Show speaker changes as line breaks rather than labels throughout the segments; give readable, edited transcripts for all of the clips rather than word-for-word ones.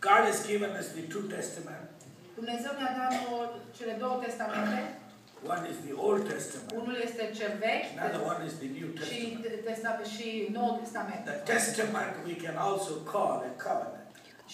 God has given us the two testaments.
Dumnezeu ne-a dat cele două testamente.
One is the Old Testament.
Unul este cel vechi.
Another one is the New Testament.
Și Noul Testament.
The testament we can also call a covenant.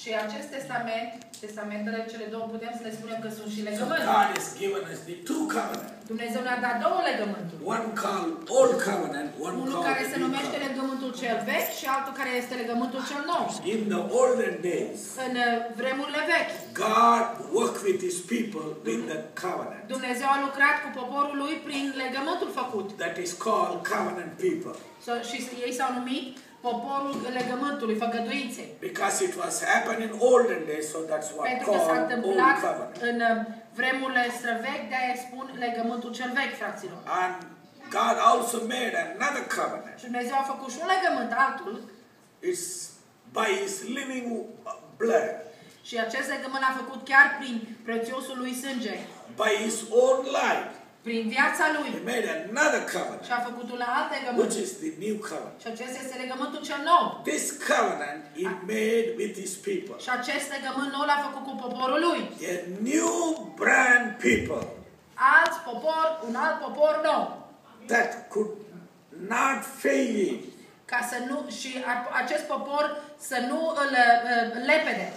Și acest testament, testamentele cele două putem să le spunem că sunt și
So
legământuri.
God has given us the two covenants.
Dumnezeu ne-a dat două legământuri.
One called Old Covenant, one
Unul
called
care
the
se
New
numește
Covenant.
legământul cel vechi și altul care este legământul cel nou.
In the olden days,
În vremurile vechi,
God worked with His people with the covenant.
Dumnezeu a lucrat cu poporul lui prin legământul făcut.
That is called covenant people.
Și ei s-au numit poporul legământului, făgăduinței.
Because it was happening in olden days, so that's what
Pentru că s-a
called Old
întâmplat
Covenant.
în vremurile străvechi, de-aia spun legământul cel vechi, fraților.
And God also made another covenant.
Și Dumnezeu a făcut și un legământ, altul.
It's by His living blood.
Și acest legământ a făcut chiar prin prețiosul lui sânge.
By His own life.
Prin viața lui.
He made another
Și
covenant.
a făcut un alt legământ.
Which is the new covenant.
Și acesta este legământul cel nou.
This covenant He made with His people.
Și acest legământ nou l-a făcut cu poporul lui.
A new brand people.
Alt popor, un alt popor nou.
That could not fail Him.
Ca să nu, și acest popor să nu îl lepede.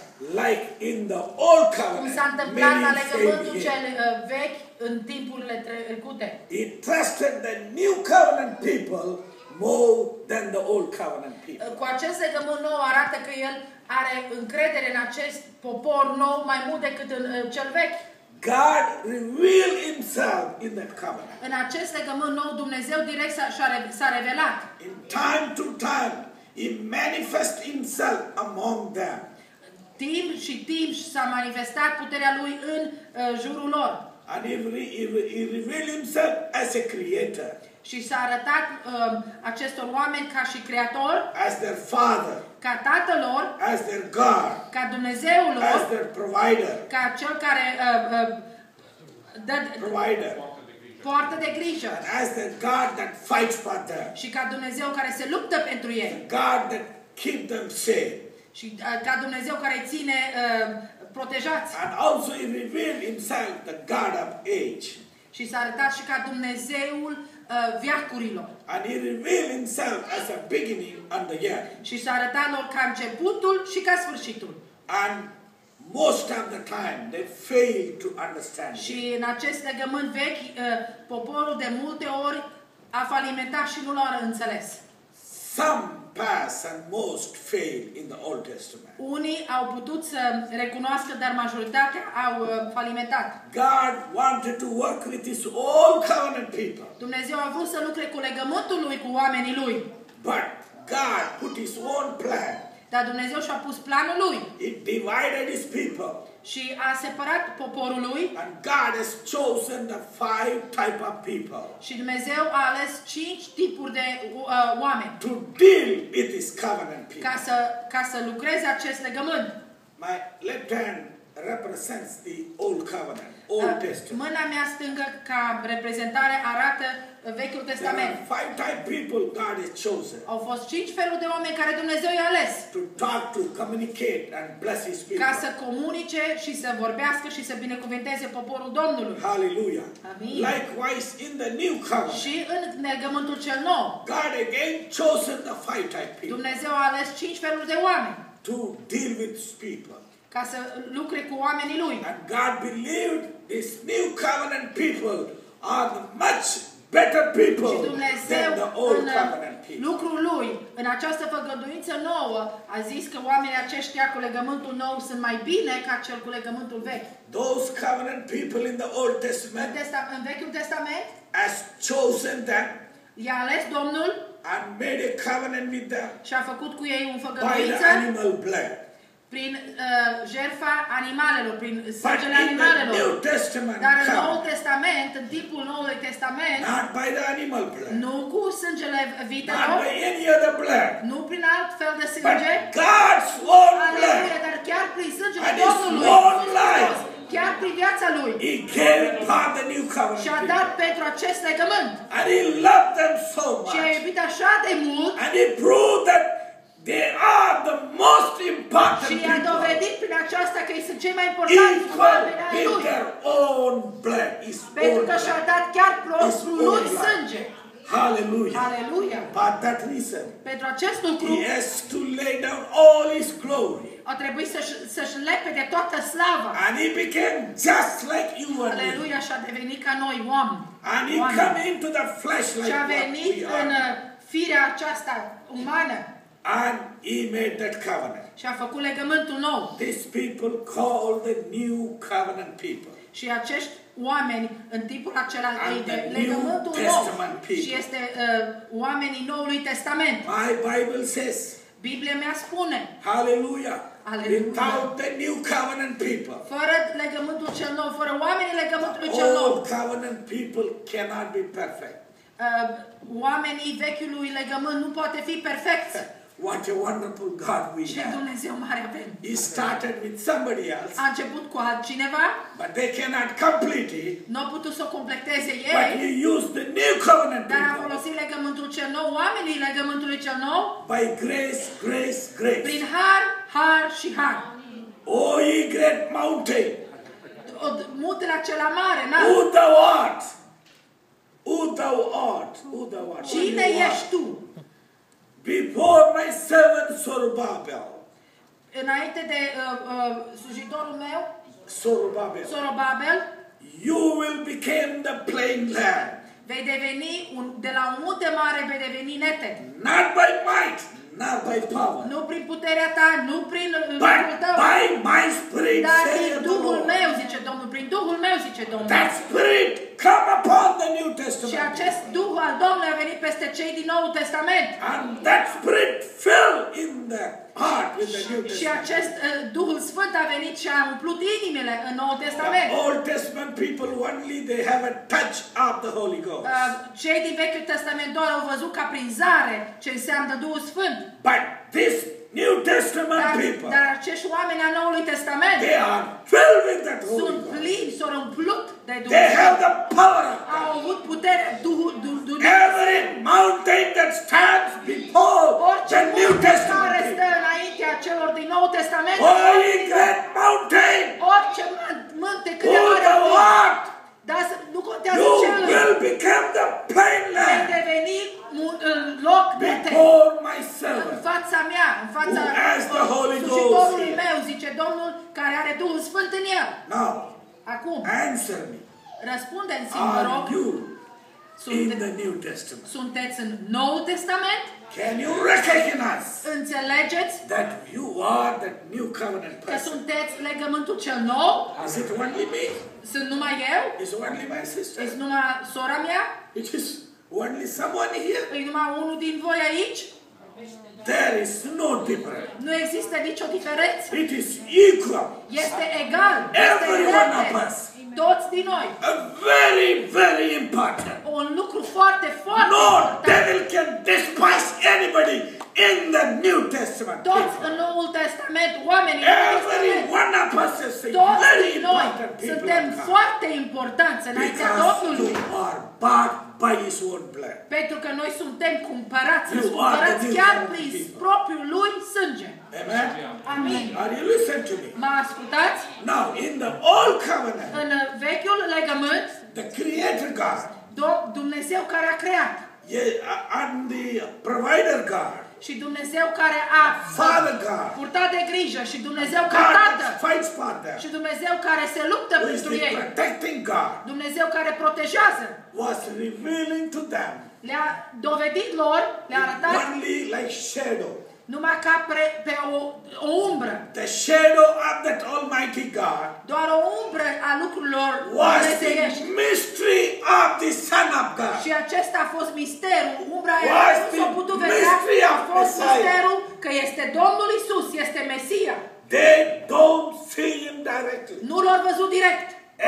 Like in the old
Cum
covenant,
s-a întâmplat la
many
legământul
failed
cel
Him.
vechi în timpurile trecute.
He trusted the new covenant people more than the old covenant people.
Cu acest legământ nou arată că el are încredere în acest popor nou mai mult decât în cel vechi.
God revealed Himself in that covenant.
În acest legământ nou Dumnezeu direct s-a revelat.
In time to time, He manifested Himself among them.
Timp și timp s-a manifestat puterea lui în jurul lor.
And He revealed Himself as a creator.
Și s-a arătat acestor oameni ca și creator,
As their father.
ca tatăl lor,
As their God.
ca Dumnezeul lor,
As their provider.
ca cel care
Provider.
poartă de grijă.
And as their God that fights for them.
Și ca Dumnezeu care se luptă pentru ei.
God that keep them safe.
Și ca Dumnezeu care îi ține protejați.
And also He revealed Himself the God of age.
Și s-a arătat și ca Dumnezeul veacurilor.
And He revealed Himself as a beginning and the end.
Și s-a arătat lor ca începutul și ca sfârșitul.
And most of the time they fail to understand.
Și în acest legământ vechi, poporul de multe ori a falimentat și nu l-a înțeles.
Some pass and most fail in the Old Testament.
Unii au putut să recunoască, dar majoritatea au falimentat.
God wanted to work with His own covenant people.
Dumnezeu a vrut să lucre cu legământul lui, cu oamenii lui.
But God put His own plan.
Dar Dumnezeu și-a pus planul lui.
He divided His people.
Și a separat poporul lui.
And God has chosen the 5 type of people.
Și Dumnezeu a ales 5 tipuri de oameni.
To deal with His covenant people.
Ca să lucreze acest legământ.
My left hand represents the Old Covenant, Old Testament.
Mâna mea stângă ca reprezentare arată Vechiul Testament.
There are 5 type people God has chosen.
Au fost 5 feluri de oameni care Dumnezeu i-a ales.
To talk to, communicate and bless His people.
Ca să comunice și să vorbească și să binecuvânteze poporul Domnului.
Hallelujah.
Amin.
Likewise in the new covenant.
Și în legământul cel nou.
God again chosen the 5 type people.
Dumnezeu a ales 5 feluri de oameni.
To deal with people.
Ca să lucre cu oamenii lui.
And God believed these new covenant people are the much better people than the old covenant people.
Lucrul lui, în această făgăduință nouă, a zis că oamenii aceștia cu legământul nou sunt mai bine ca cel cu legământul vechi.
Those covenant people in the Old Testament
În Vechiul Testament
has chosen them
i-a ales Domnul
and made a covenant with them
și a făcut cu ei un
by the
făgăduință
animal blood.
prin jertfa animalelor, prin
But
sângele
in the New
animalelor.
Testament,
Dar în Noul Testament, în timpul Noului Testament,
not by the animal blood,
nu cu sângele
not
vitelor,
by any other blood,
nu prin alt fel de
but
sânge,
God's own
aleluia,
blood.
dar chiar prin sângele
And His
Domnului,
own
Iisus
life.
Hristos, chiar prin viața Lui.
He gave it for the new covenant
Și a
people.
dat pentru acest legământ.
And He loved them so
Și a
much.
iubit așa de mult
And He proved that They are the most important
Și i-a
people.
dovedit prin aceasta că ei sunt cei mai importanți
Equal
oameni ai
in
lui.
their own blood. His
Pentru
own
că și-a
blood.
dat chiar
His
propriul
own
lui
blood.
sânge.
Hallelujah.
Aleluia!
For that reason,
Pentru acest lucru
he has to lay down all his glory.
a trebuit să-și lepe de toată slava.
And he became just like you and me.
Aleluia! Și a devenit ca noi oameni.
And he come into the flesh like
Și a
what
venit
we
în
are.
firea aceasta umană
And he made that covenant.
și a făcut legământul nou.
These people called the new covenant people.
Și acești oameni în timpul acela
And
ei de
the
legământul
New
nou
Testament people.
și este oamenii Noului Testament.
My Bible says,
Biblia mea spune,
hallelujah,
Hallelujah.
without the new covenant people,
fără legământul cel nou, fără oamenii legământului cel nou,
all covenant people cannot be perfect.
oamenii vechiului legământ nu poate fi perfecți.
What a wonderful God we
Ce
have.
Dumnezeu mare avem.
He started with somebody else,
A început cu altcineva,
but they cannot complete it.
nu au putut să o completeze
But
ei,
he used the new covenant
dar a
people.
folosit legământul cel nou, oamenii legământului cel nou,
By grace, grace, grace.
prin har, har și har.
O ye great mountain,
Muntele acela mare, na?
who thou art? Who thou art? Who thou art? Who
Cine
you are?
ești tu?
Before my servant Zerubbabel.
Înainte de slujitorul meu,
Zerubbabel.
Zorobabel,
You will become the plain land.
vei deveni, de la un munte mare vei deveni neted.
Not by might, not by power,
Nu prin puterea ta, nu prin
but
Duhul tău,
by my spirit,
dar
saith
prin
the
Duhul
Lord.
meu, zice Domnul, prin Duhul meu, zice Domnul.
That spirit come upon the New
Și
Testament.
acest Duh al Domnului a venit peste cei din Noul Testament.
And that spirit fell in the heart in the New
Și
Testament.
acest Duhul Sfânt a venit și a umplut inimile în Noul Testament.
The Old Testament people only they have a touch of the Holy Ghost.
Cei din Vechiul Testament doar au văzut ca prin zare ce înseamnă Duhul Sfânt.
But this New Testament people,
Dar acești oameni a Noului Testament
they are filled with that Holy
sunt
Ghost.
plini, s-au umplut de Duhul
They have
Sfânt.
the power of
Au
God.
avut puterea Duhului.
Every mountain that stands before
Orice
the New
munte
Testament
care stă
people.
înaintea celor din Noul Testament,
Oh, ye great mountain,
orice munte cât
who
de mare
thou
ar fi,
art,
dar nu contează
you
ce
will become the plain
vei
land
deveni în loc de
before my
în
servant.
fața mea, în fața
Who has the Holy
slujitorului
Ghost
meu, zice Domnul, care are Duhul Sfânt în el.
Now,
Acum,
answer me.
răspundeți-mi, vă rog,
Are you in the
sunte-
New Testament?
sunteți în Noul Testament?
Can you recognize
Înțelegeți
that you are the new covenant
că
person?
sunteți legământul cel nou?
Is it only me?
Sunt numai eu?
Is it only my sister?
Ești numai sora mea?
It is only someone here?
E numai unul din voi aici?
There is no difference.
Nu există nicio diferență.
It is equal.
Este egal. Este
Every one of
drept.
us.
Toți din noi.
A very, very important.
Un lucru foarte, foarte
No
important.
devil can despise anybody in the New Testament.
Toți în Noul Testament, oamenii în Noul
Every
Testament,
one of us is a
toți
very
din noi
important people
suntem
of God.
foarte importanți înaintea
Because
Domnului.
you are bought by His own blood.
Pentru că noi suntem cumpărați,
You
cumpărați
are the
chiar
new
prin
people.
propriul lui sânge.
Amen?
Amin.
Are you listening to me?
Mă ascultați?
Now, in the Old Covenant,
În vechiul legământ,
the Creator God
Dumnezeu care a creat
and the Provider God,
și Dumnezeu care a
Father God,
purtat de grijă și Dumnezeu ca
God
Tată
that fights for them,
și Dumnezeu care se luptă
who is
pentru
the
ei,
protecting God,
Dumnezeu care protejează,
was revealing to them
le-a dovedit lor, le-a arătat
only like shadow.
numai ca pe o umbră,
The shadow of that Almighty God
doar o umbră a lucrurilor
was
dumnezeiești.
the mystery of the Son of God.
Și acesta a fost misterul, umbra aia
Was
care nu s-a
the
putut vedea,
mystery
a
of
fost
Messiah.
misterul că este Domnul Isus, este Mesia.
They don't see Him directly.
Nu l-au văzut direct.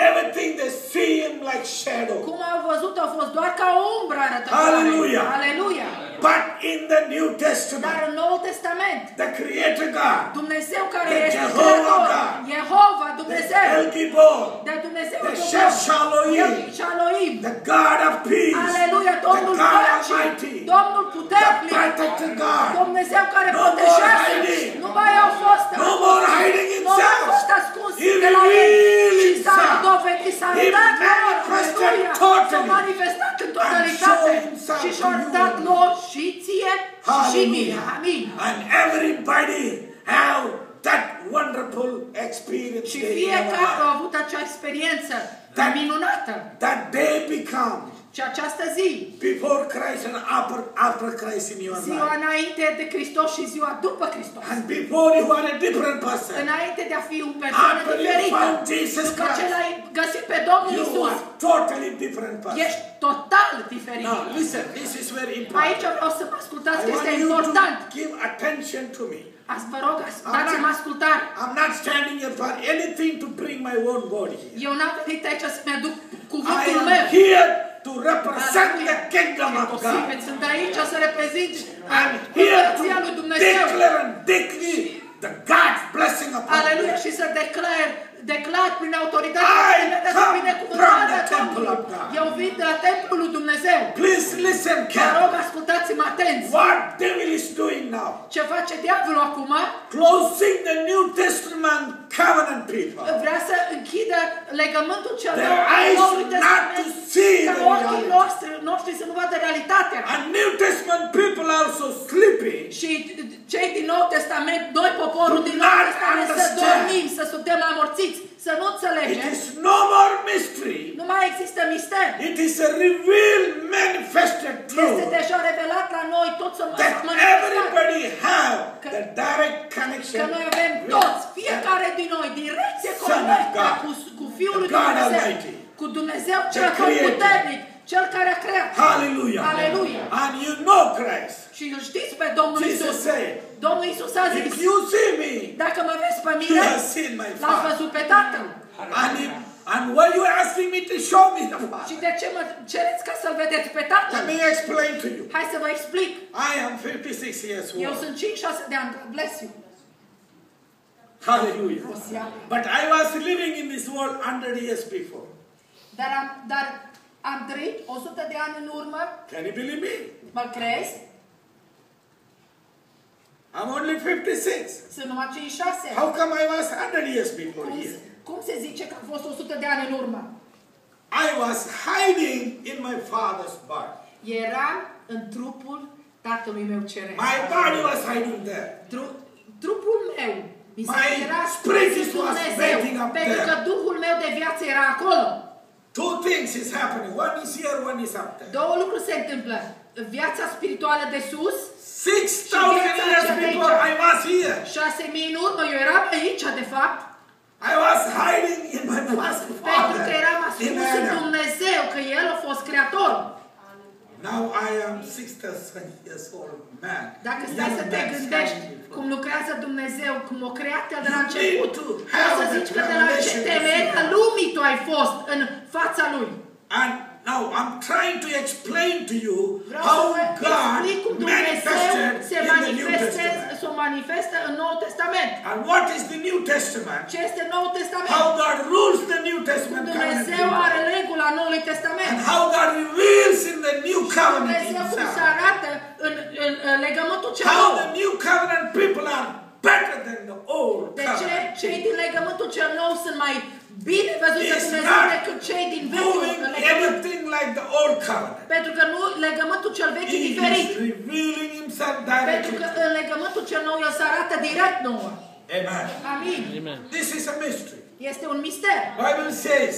Everything they see Him like shadow.
Cum au văzut, au fost doar ca o umbră arătătoare.
Hallelujah.
Aleluia.
But in the New
Dar
Testament,
în Noul Testament,
the Creator God,
Dumnezeu care
The
este
Jehovah
creator,
God,
Jehova,
the
Dumnezeu.
El Gibor.
De Dumnezeu.
The Shef
El Shaloim.
The God of peace.
Aleluia, Domnul
The God
păcii,
Almighty.
Domnul
The
puternic,
protected God.
Dumnezeu care
No
protejează.
more hiding.
Nu mai au fost
No more hiding
nu au
himself.
fost ascuns
He
de la el.
revealed
Și s-a
himself.
dovedit, s-a
He
arătat lor,
manifested
aleluia,
totally.
s-a manifestat în
And
totalitate
showed himself
și și-a
to
arătat
you.
lor și ție și mie.
Hallelujah.
Amin.
And everybody have that wonderful experience
Și
in
fiecare
their
a
life.
avut acea experiență
That-
minunată.
That day become
Și această zi,
before Christ and after Christ in your
ziua
life.
înainte de Hristos și ziua după Hristos.
And before you are a different person.
Înainte de a fi un persoană
After you
diferită,
found Jesus
după ce
Christ,
l-ai găsit pe Domnul
you
Isus,
are totally different person.
ești total diferit.
Now listen, this is very important.
Aici vreau să mă ascultați
I
că
want
este
you
important.
to give attention to me.
Vă rog, dați-mă ascultare.
I'm not standing here for anything to bring my own body here.
Eu n-am venit aici să-mi aduc
I
cuvântul
am
meu.
here to represent the kingdom of God.
Sunt aici să reprezint
I'm here to
împărăția lui Dumnezeu.
declare and decree the God's blessing upon
Aleluia,
you.
și să declar prin autoritate
I
de
come
binecuvântarea
from the temple
Domnului.
of God.
Eu vin de la templul lui Dumnezeu.
Please listen
Vă
carefully.
rog, ascultați-mă atenți.
What devil is doing now?
Ce face diavolul acum?
Closing the New Testament covenant people.
Vrea să închidă legământul cel
Their
nou al
eyes
Noului
not to
Testament,
see
ca
the
ochii
reality.
noștri să nu vadă realitatea.
And New Testament people are so sleepy.
Și cei din Nou Testament, noi poporul din
Do
Nou
not
Testament, să
understand.
dormim, să suntem amorțiți, să nu
It
înțelegem.
is no more mystery.
Nu mai există mister.
It is a revealed, manifested
Este
truth
deja revelat la noi tot să
that
manifestat.
everybody have the direct connection
Că noi avem
with
toți, fiecare din noi, direcție
Son of
corectă
God,
cu Fiul lui
the God
Dumnezeu,
Almighty,
cu Dumnezeu cel
the Creator.
puternic, cel care a creat.
Hallelujah.
Aleluia.
And you know Christ.
Și îl știți pe Domnul
Jesus
Isus.
said,
Domnul Isus a zis,
if you see me,
dacă mă vezi pe
you
mine,
have seen my
l-ați
Father.
văzut pe Tatăl.
And why you are asking me to show me the
Și
Father?
de ce mă cereți ca să-L vedeți pe Tatăl?
Let me explain to you.
Hai să vă explic.
I am 56 years
Eu
old.
sunt 5-6 de ani, bless you.
Hallelujah.
O să ia.
But I was living in this world 100 years before.
Dar am trăit 100 de ani în urmă,
Can you believe me?
mă crezi?
I'm only 56.
Sunt numai 5-6.
How come I was 100 years before here?
Cum se zice că am fost 100 de ani în urmă?
I was hiding in my father's body.
Eram în trupul tatălui meu ceresc.
My body was hiding there.
Trupul meu mi se
My
era
spirit
spus
was
Dumnezeu,
waiting up
pentru
there.
că Duhul meu de viață era acolo.
Two things is happening. One is here, one is up there.
Două lucruri se întâmplă. Viața spirituală de sus,
6,000 years before I was here.
6.000 în urmă, eu eram aici, de fapt,
I was hiding in my father's
pentru că eram
in
ascuns în
Adam.
Dumnezeu, că El a fost creatorul.
Now I am 67 years old man.
Dacă stai
Young
să te
man
gândești
standing before
cum lucrează Dumnezeu, cum o creat El de la
You
început,
need to
o
have
să
the
zici că de la
revelation
temelia
of
lumii tu ai fost în fața Lui.
And now I'm trying to explain to you
Vreau
how
să vă
God
explic cum Dumnezeu
manifested
se
in the New Testament.
manifestă în Noul Testament.
And what is the New Testament?
Ce este Noul Testament?
How God rules the New Testament
Dumnezeu
covenant
are
people.
regula Noului Testament.
And how God reveals in the New covenant
Dumnezeu cum se
himself.
arată în legământul cel
How
nou.
the New covenant people are better than the old
De ce
covenant.
cei din legământul cel nou sunt mai bine văzuți de
It's
Dumnezeu
not
decât cei din vechiul
doing
legământ?
anything like the old covenant.
Pentru că nu legământul cel vechi e
He
diferit.
is revealing himself
Pentru
directly.
că în legământul cel nou El se arată direct nouă.
Amen.
Amin.
This is a mystery.
Este un mister.
Bible says